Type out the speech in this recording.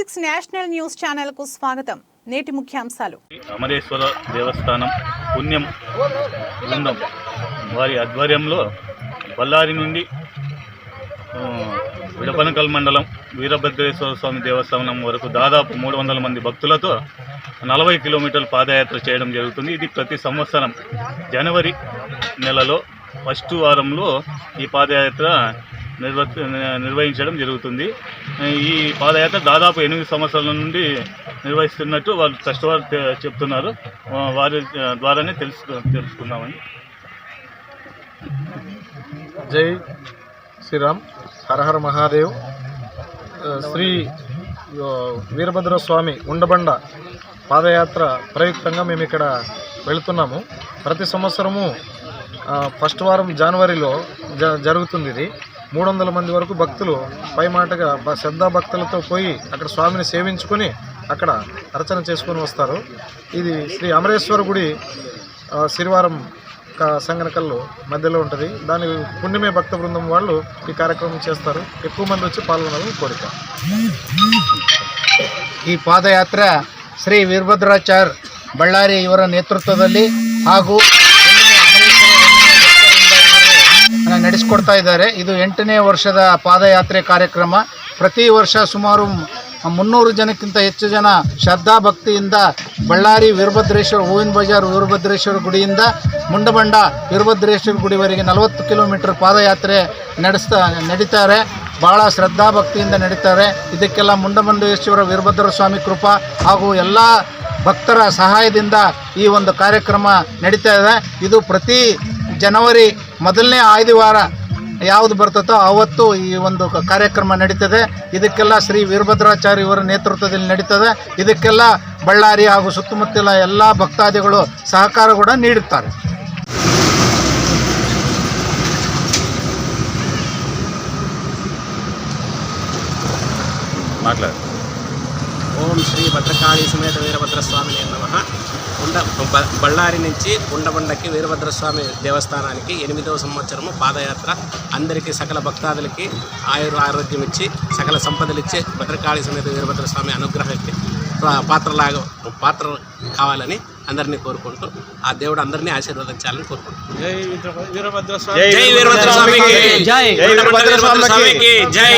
G6 national news channel కు స్వాగతం. నేటి ముఖ్యాంశాలు. అమరేశ్వర దేవస్థానం పుణ్యం బృందం వారి ఆధ్వర్యంలో బళ్ళారి నుండి విడపనకల్ మండలం వీరభద్రేశ్వర స్వామి దేవస్థానం వరకు దాదాపు 300 మంది భక్తులతో 40 కిలోమీటర్ల పాదయాత్ర చేయడం జరుగుతుంది. ఇది ప్రతి సంవత్సరం జనవరి నెలలో ఫస్ట్ వారంలో ఈ పాదయాత్ర నిర్వహించడం జరుగుతుంది. ఈ పాదయాత్ర దాదాపు 8 సంవత్సరాల నుండి నిర్వహిస్తున్నట్టు వాళ్ళు కష్టవారు చెప్తున్నారు. వారి ద్వారానే తెలుసుకుందామని. జై శ్రీరామ్, హర హర మహాదేవ్. శ్రీ వీరభద్ర స్వామి ఉండబండ పాదయాత్ర ప్రయుక్తంగా మేము ఇక్కడ వెళుతున్నాము. ప్రతి సంవత్సరము ఫస్ట్ వారం జనవరిలో జరుగుతుంది. ఇది 300 మంది వరకు భక్తులు పై మాటగా శ్రద్ధా భక్తులతో పోయి అక్కడ స్వామిని సేవించుకొని అక్కడ అర్చన చేసుకొని వస్తారు. ఇది శ్రీ అమరేశ్వర గుడి శనివారం సంగనకల్లు మధ్యలో ఉంటుంది. దాని పుణ్యమే భక్త బృందం వాళ్ళు ఈ కార్యక్రమం చేస్తారు. ఎక్కువ మంది వచ్చి పాల్గొనాలని కోరిక. ಈ ಪಾದಯಾತ್ರೆ ಶ್ರೀ ವೀರಭದ್ರಾಚಾರ್ಯ ಬಳ್ಳಾರಿ ಇವರ ನೇತೃತ್ವದಲ್ಲಿ ಹಾಗೂ ನಡೆಸಿಕೊಡ್ತಾ ಇದ್ದಾರೆ. ಇದು 8ನೇ ವರ್ಷದ ಪಾದಯಾತ್ರೆ ಕಾರ್ಯಕ್ರಮ. ಪ್ರತಿ ವರ್ಷ ಸುಮಾರು 300 ಜನಕ್ಕಿಂತ ಹೆಚ್ಚು ಜನ ಶ್ರದ್ಧಾ ಭಕ್ತಿಯಿಂದ ಬಳ್ಳಾರಿ ವೀರಭದ್ರೇಶ್ವರ ಹೂವಿನ ಬಜಾರ್ ವೀರಭದ್ರೇಶ್ವರ ಗುಡಿಯಿಂದ ಮುಂಡಬಂಡ ವೀರಭದ್ರೇಶ್ವರ ಗುಡಿವರೆಗೆ 40 ಕಿಲೋಮೀಟರ್ ಪಾದಯಾತ್ರೆ ನಡೀತಾರೆ. ಭಾಳ ಶ್ರದ್ಧಾ ಭಕ್ತಿಯಿಂದ ನಡೀತಾರೆ. ಇದಕ್ಕೆಲ್ಲ ಮುಂಡಬಂಡೇಶ್ವರ ವೀರಭದ್ರ ಸ್ವಾಮಿ ಕೃಪಾ ಹಾಗೂ ಎಲ್ಲ ಭಕ್ತರ ಸಹಾಯದಿಂದ ಈ ಒಂದು ಕಾರ್ಯಕ್ರಮ ನಡೀತಾ ಇದೆ. ಇದು ಪ್ರತಿ ಜನವರಿ ಮೊದಲನೇ ಆದಿವಾರ ಯಾವುದು ಬರ್ತದೋ ಆವತ್ತು ಈ ಒಂದು ಕಾರ್ಯಕ್ರಮ ನಡೀತದೆ. ಇದಕ್ಕೆಲ್ಲ ಶ್ರೀ ವೀರಭದ್ರಾಚಾರ್ಯ ಇವರ ನೇತೃತ್ವದಲ್ಲಿ ನಡೀತದೆ. ಇದಕ್ಕೆಲ್ಲ ಬಳ್ಳಾರಿ ಹಾಗೂ ಸುತ್ತಮುತ್ತಲ ಎಲ್ಲ ಭಕ್ತಾದಿಗಳು ಸಹಕಾರ ಕೂಡ ನೀಡುತ್ತಾರೆ. ఓం శ్రీ భద్రకాళి సమేత వీరభద్రస్వామి నమః. బళ్ళారి నుంచి ఉండబండకి వీరభద్రస్వామి దేవస్థానానికి 8వ సంవత్సరము పాదయాత్ర. అందరికీ సకల భక్తాదులకి ఆరోగ్యం ఇచ్చి సకల సంపదలు ఇచ్చి భద్రకాళి సమేత వీరభద్రస్వామి అనుగ్రహానికి పాత్ర కావాలని అందరినీ కోరుకుంటూ ఆ దేవుడు అందరినీ ఆశీర్వదించాలని కోరుకుంటున్నాను. జై వీరభద్రస్వామికి జై.